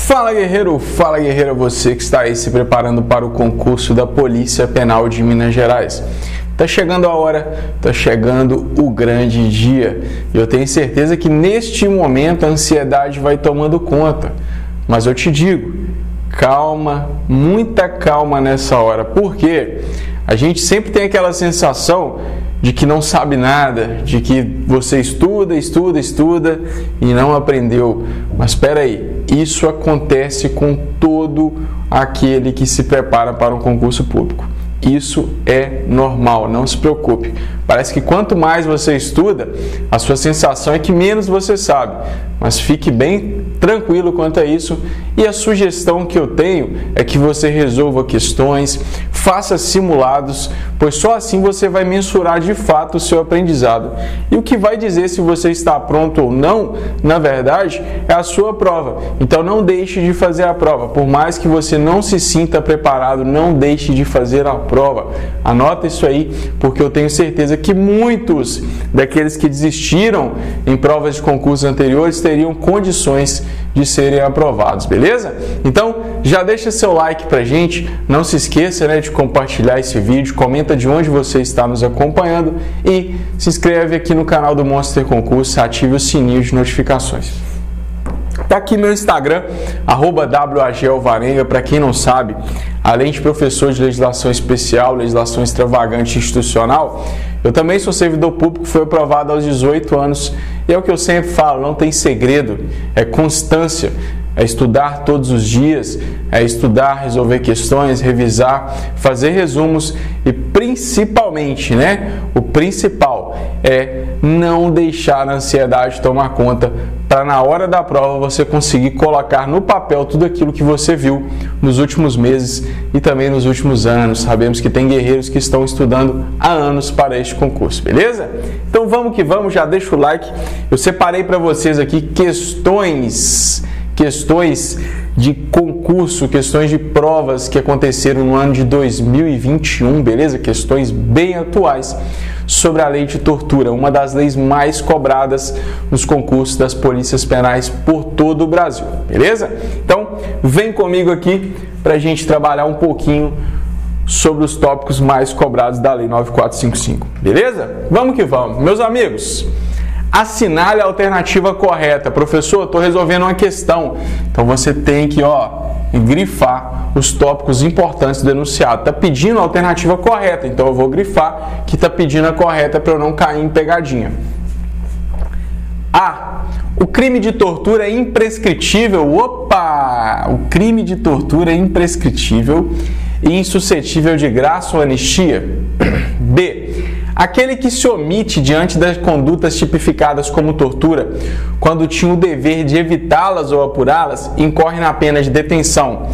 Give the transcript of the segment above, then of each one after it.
Fala guerreira, você que está aí se preparando para o concurso da Polícia Penal de Minas Gerais. Tá chegando a hora, tá chegando o grande dia. E eu tenho certeza que neste momento a ansiedade vai tomando conta. Mas eu te digo, calma, muita calma nessa hora, porque a gente sempre tem aquela sensação de que não sabe nada, de que você estuda e não aprendeu. Mas espera aí, isso acontece com todo aquele que se prepara para um concurso público. Isso é normal, não se preocupe. Parece que quanto mais você estuda, a sua sensação é que menos você sabe. Mas fique bem tranquilo quanto a isso. E a sugestão que eu tenho é que você resolva questões, faça simulados, pois só assim você vai mensurar de fato o seu aprendizado. E o que vai dizer se você está pronto ou não, na verdade, é a sua prova. Então não deixe de fazer a prova. Por mais que você não se sinta preparado, não deixe de fazer a prova. Anota isso aí, porque eu tenho certeza que muitos daqueles que desistiram em provas de concursos anteriores teriam condições de serem aprovados, beleza? Então, já deixa seu like pra gente, não se esqueça, de compartilhar esse vídeo, comenta de onde você está nos acompanhando e se inscreve aqui no canal do Monster Concurso, ative o sininho de notificações. Tá aqui meu Instagram, @wagelvarenga, para quem não sabe, além de professor de legislação especial, legislação extravagante institucional, eu também sou servidor público, fui aprovado aos 18 anos, e é o que eu sempre falo, não tem segredo, é constância, é estudar todos os dias, é estudar, resolver questões, revisar, fazer resumos e principalmente, o principal é não deixar a ansiedade tomar conta para na hora da prova você conseguir colocar no papel tudo aquilo que você viu nos últimos meses e também nos últimos anos. Sabemos que tem guerreiros que estão estudando há anos para este concurso, beleza? Então vamos que vamos, já deixa o like. Eu separei para vocês aqui questões de concurso, questões de provas que aconteceram no ano de 2021, beleza? Questões bem atuais sobre a lei de tortura, uma das leis mais cobradas nos concursos das polícias penais por todo o Brasil, beleza? Então, vem comigo aqui para a gente trabalhar um pouquinho sobre os tópicos mais cobrados da lei 9455, beleza? Vamos que vamos. Meus amigos, assinale a alternativa correta. Professor, eu estou resolvendo uma questão. Então você tem que grifar os tópicos importantes do enunciado. Está pedindo a alternativa correta, então eu vou grifar que está pedindo a correta para eu não cair em pegadinha. A. O crime de tortura é imprescritível. Opa! O crime de tortura é imprescritível e insuscetível de graça ou anistia. B. Aquele que se omite diante das condutas tipificadas como tortura, quando tinha o dever de evitá-las ou apurá-las, incorre na pena de detenção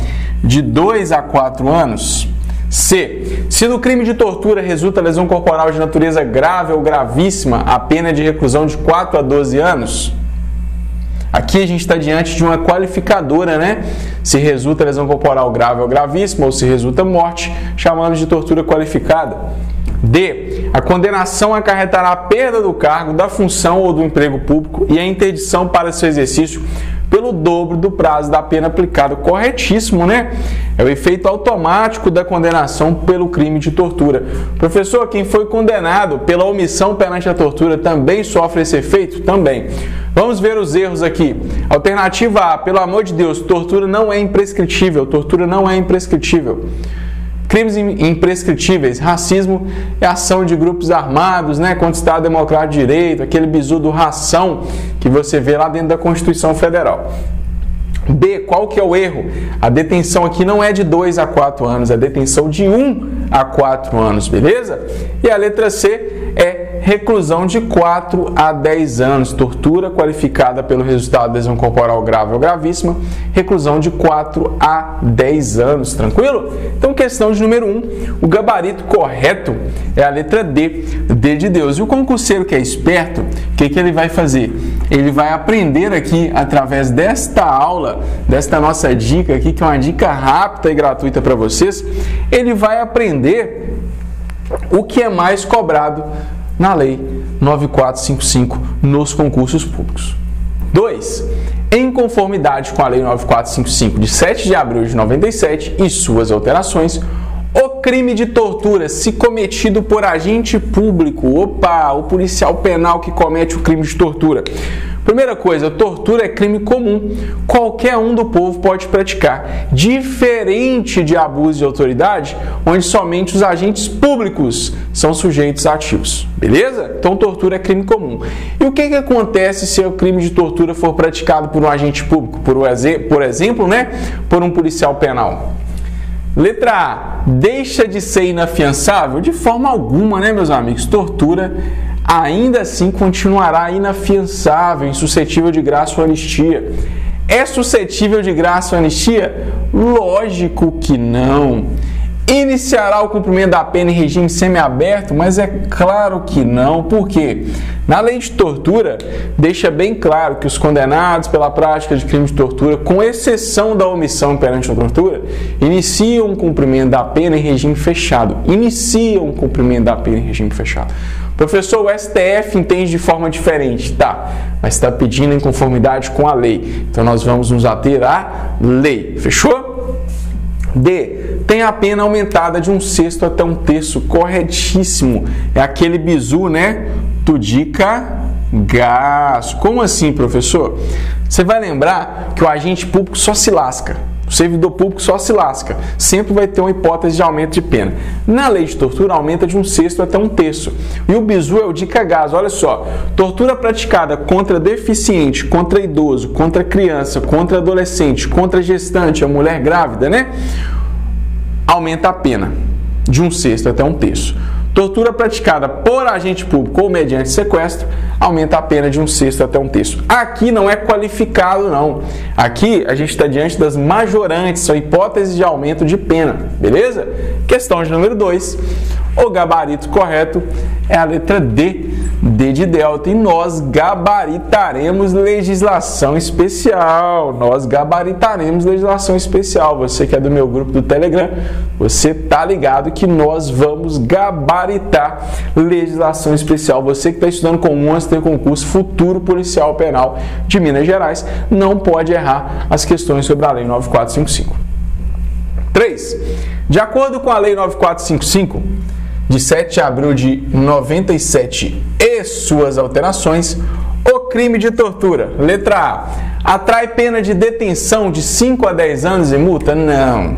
de 2 a 4 anos. C. Se do crime de tortura resulta lesão corporal de natureza grave ou gravíssima, a pena é de reclusão de 4 a 12 anos. Aqui a gente está diante de uma qualificadora, Se resulta lesão corporal grave ou gravíssima, ou se resulta morte, chamamos de tortura qualificada. D. A condenação acarretará a perda do cargo, da função ou do emprego público e a interdição para seu exercício pelo dobro do prazo da pena aplicada. Corretíssimo, É o efeito automático da condenação pelo crime de tortura. Professor, quem foi condenado pela omissão perante a tortura também sofre esse efeito? Também. Vamos ver os erros aqui. Alternativa A, pelo amor de Deus, tortura não é imprescritível. Tortura não é imprescritível. Crimes imprescritíveis, racismo é ação de grupos armados, contra o Estado Democrático de Direito, aquele bizu do ração que você vê lá dentro da Constituição Federal. B, qual que é o erro? A detenção aqui não é de 2 a 4 anos, é detenção de 1 a 4 anos, beleza? E a letra C é reclusão de 4 a 10 anos, tortura qualificada pelo resultado de lesão corporal grave ou gravíssima, reclusão de 4 a 10 anos, tranquilo? Então, questão de número 1, o gabarito correto é a letra D, D de Deus. E o concurseiro que é esperto, o que ele vai fazer? Ele vai aprender aqui, através desta aula, desta nossa dica aqui, que é uma dica rápida e gratuita para vocês, ele vai aprender o que é mais cobrado na lei 9455 nos concursos públicos. 2. em conformidade com a Lei 9455 de 7 de abril de 97 e suas alterações, o crime de tortura, se cometido por agente público, o policial penal que comete o crime de tortura. Primeira coisa, tortura é crime comum, qualquer um do povo pode praticar, diferente de abuso de autoridade, onde somente os agentes públicos são sujeitos ativos, beleza? Então tortura é crime comum. E o que acontece se o crime de tortura for praticado por um agente público, por exemplo, por um policial penal? Letra A, deixa de ser inafiançável? De forma alguma, meus amigos? Tortura ainda assim continuará inafiançável, insuscetível de graça ou anistia. É suscetível de graça ou anistia? Lógico que não. Iniciará o cumprimento da pena em regime semiaberto? Mas é claro que não. Por quê? Na lei de tortura, deixa bem claro que os condenados pela prática de crime de tortura, com exceção da omissão perante a tortura, iniciam o cumprimento da pena em regime fechado. Iniciam o cumprimento da pena em regime fechado. Professor, o STF entende de forma diferente. Tá, mas está pedindo em conformidade com a lei. Então nós vamos nos ater à lei. Fechou? D. Tem a pena aumentada de 1/6 até 1/3. Corretíssimo. É aquele bizu, Tudica gás. Como assim, professor? Você vai lembrar que o agente público só se lasca. O servidor público só se lasca. Sempre vai ter uma hipótese de aumento de pena. Na lei de tortura, aumenta de 1/6 até 1/3. E o bizu é o dica-gás. Olha só. Tortura praticada contra deficiente, contra idoso, contra criança, contra adolescente, contra gestante, a mulher grávida, aumenta a pena de 1/6 até 1/3. Tortura praticada por agente público ou mediante sequestro, aumenta a pena de 1/6 até 1/3. Aqui não é qualificado, não. Aqui a gente está diante das majorantes, são hipóteses de aumento de pena, beleza? Questão de número 2. O gabarito correto é a letra D, D de delta, e nós gabaritaremos legislação especial. Nós gabaritaremos legislação especial. Você que é do meu grupo do Telegram, você tá ligado que nós vamos gabaritar legislação especial. Você que está estudando com o Monster Concurso Futuro Policial Penal de Minas Gerais, não pode errar as questões sobre a Lei 9455. 3. De acordo com a Lei 9455, de 7 de abril de 97 e suas alterações, o crime de tortura, letra A, atrai pena de detenção de 5 a 10 anos e multa? Não.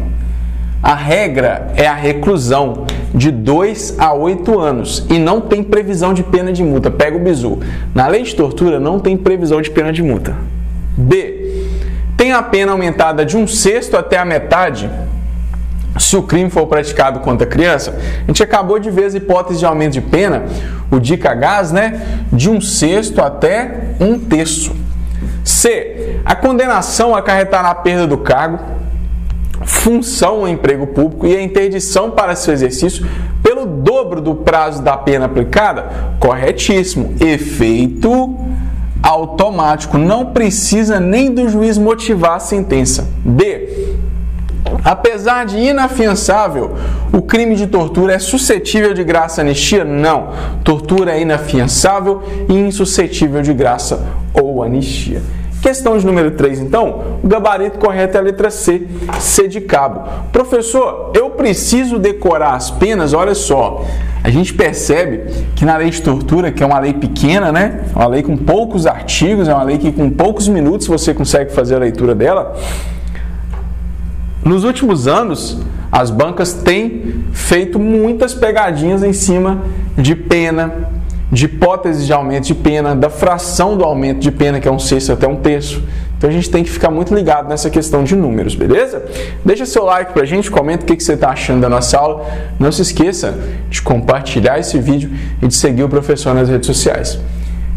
A regra é a reclusão de 2 a 8 anos e não tem previsão de pena de multa. Pega o bizu. Na lei de tortura não tem previsão de pena de multa. B. Tem a pena aumentada de 1/6 até a metade se o crime for praticado contra a criança. A gente acabou de ver as hipóteses de aumento de pena, o dica-gás, de 1/6 até 1/3. C. A condenação acarretará a perda do cargo, função ou emprego público e a interdição para seu exercício pelo dobro do prazo da pena aplicada? Corretíssimo. Efeito automático. Não precisa nem do juiz motivar a sentença. D. Apesar de inafiançável, o crime de tortura é suscetível de graça ou anistia? Não. Tortura é inafiançável e insuscetível de graça ou anistia. Questão de número 3, então, o gabarito correto é a letra C, C de cabo. Professor, eu preciso decorar as penas? Olha só, a gente percebe que na lei de tortura, que é uma lei pequena, uma lei com poucos artigos, é uma lei que com poucos minutos você consegue fazer a leitura dela. Nos últimos anos, as bancas têm feito muitas pegadinhas em cima de pena, de hipóteses de aumento de pena, da fração do aumento de pena, que é 1/6 até 1/3. Então a gente tem que ficar muito ligado nessa questão de números, beleza? Deixa seu like pra gente, comenta o que você está achando da nossa aula. Não se esqueça de compartilhar esse vídeo e de seguir o professor nas redes sociais.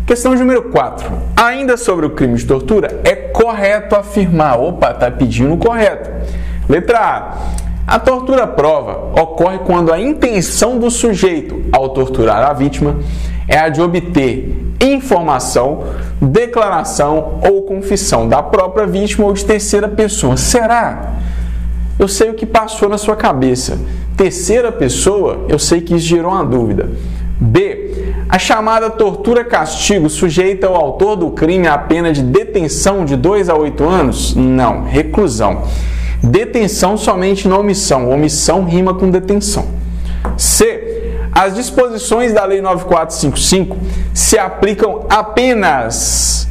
Questão de número 4. Ainda sobre o crime de tortura, é correto afirmar... Opa, tá pedindo o correto. Letra A. A tortura prova ocorre quando a intenção do sujeito ao torturar a vítima é a de obter informação, declaração ou confissão da própria vítima ou de terceira pessoa. Será? Eu sei o que passou na sua cabeça. Terceira pessoa, eu sei que isso gerou uma dúvida. B. A chamada tortura-castigo sujeita o autor do crime à pena de detenção de 2 a 8 anos? Não, reclusão. Detenção somente na omissão. Omissão rima com detenção. C. As disposições da Lei 9455 se aplicam apenas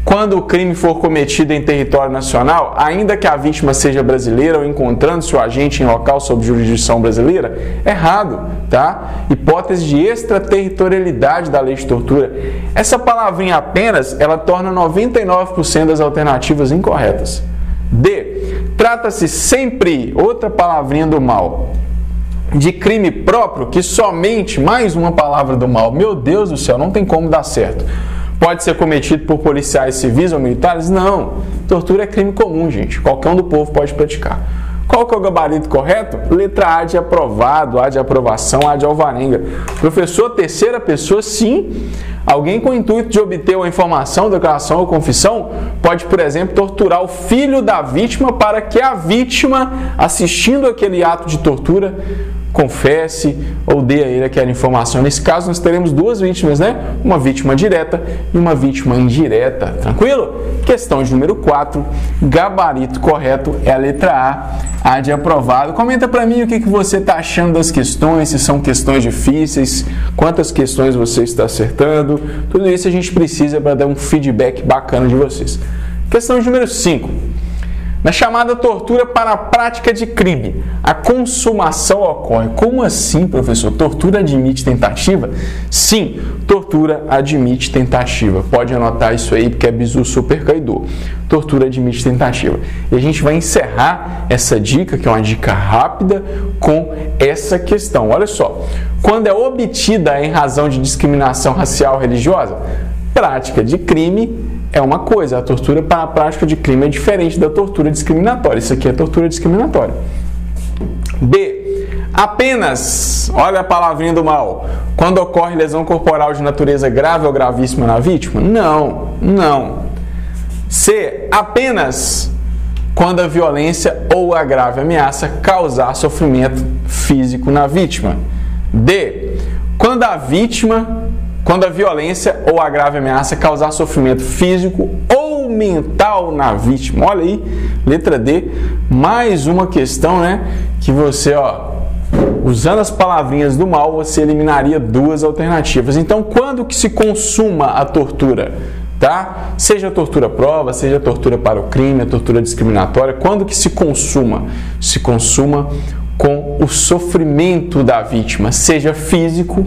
quando o crime for cometido em território nacional, ainda que a vítima seja brasileira ou encontrando-se o agente em local sob jurisdição brasileira? Errado, tá? Hipótese de extraterritorialidade da lei de tortura. Essa palavrinha apenas, ela torna 99% das alternativas incorretas. D. Trata-se sempre, outra palavrinha do mal, de crime próprio que somente, mais uma palavra do mal, meu Deus do céu, não tem como dar certo. Pode ser cometido por policiais civis ou militares? Não. Tortura é crime comum, gente. Qualquer um do povo pode praticar. Qual que é o gabarito correto? Letra A de aprovado, A de aprovação, A de alvarenga. Professor, terceira pessoa, sim. Alguém com o intuito de obter uma informação, declaração ou confissão pode, por exemplo, torturar o filho da vítima para que a vítima, assistindo aquele ato de tortura, confesse ou dê a ele aquela informação. Nesse caso, nós teremos duas vítimas, né? Uma vítima direta e uma vítima indireta. Tranquilo? Questão de número 4. Gabarito correto é a letra A de aprovado. Comenta para mim o que você está achando das questões, se são questões difíceis, quantas questões você está acertando. Tudo isso a gente precisa para dar um feedback bacana de vocês. Questão de número 5. Na chamada tortura para a prática de crime, a consumação ocorre. Como assim, professor? Tortura admite tentativa? Sim, tortura admite tentativa. Pode anotar isso aí, porque é bizu super caidor. Tortura admite tentativa. E a gente vai encerrar essa dica, que é uma dica rápida, com essa questão. Olha só, quando é obtida em razão de discriminação racial ou religiosa, prática de crime é uma coisa, a tortura para a prática de crime é diferente da tortura discriminatória. Isso aqui é tortura discriminatória. B. Apenas, olha a palavrinha do mal, quando ocorre lesão corporal de natureza grave ou gravíssima na vítima? Não, não. C. Apenas quando a violência ou a grave ameaça causar sofrimento físico na vítima. D. Quando a violência ou a grave ameaça causar sofrimento físico ou mental na vítima. Olha aí, letra D, mais uma questão, né? Que você, usando as palavrinhas do mal, você eliminaria duas alternativas. Então, quando que se consuma a tortura? Tá? Seja a tortura prova, seja a tortura para o crime, a tortura discriminatória, quando que se consuma? Se consuma com o sofrimento da vítima, seja físico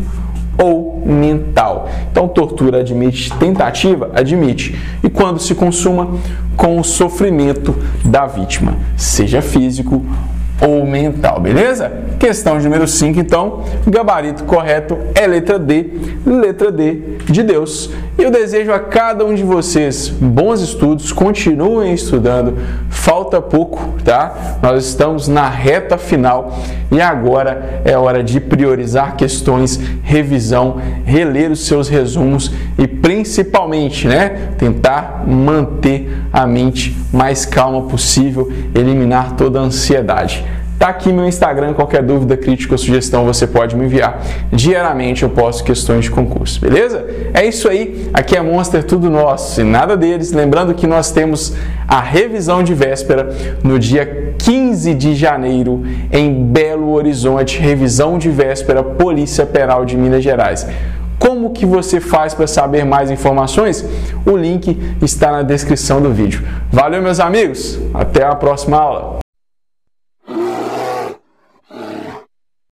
ou mental. Então, tortura admite tentativa? Admite. E quando se consuma? Com o sofrimento da vítima, seja físico ou mental, beleza? Questão de número 5, então, gabarito correto é letra D de Deus. E eu desejo a cada um de vocês bons estudos, continuem estudando, falta pouco, tá? Nós estamos na reta final e agora é hora de priorizar questões, revisão, reler os seus resumos e principalmente, né, tentar manter a mente mais calma possível, eliminar toda a ansiedade. Tá aqui meu Instagram, qualquer dúvida, crítica ou sugestão você pode me enviar. Diariamente eu posto questões de concurso, beleza? É isso aí, aqui é Monster, tudo nosso e nada deles. Lembrando que nós temos a revisão de véspera no dia 15 de janeiro em Belo Horizonte, revisão de véspera Polícia Penal de Minas Gerais. Como que você faz para saber mais informações? O link está na descrição do vídeo. Valeu, meus amigos, até a próxima aula!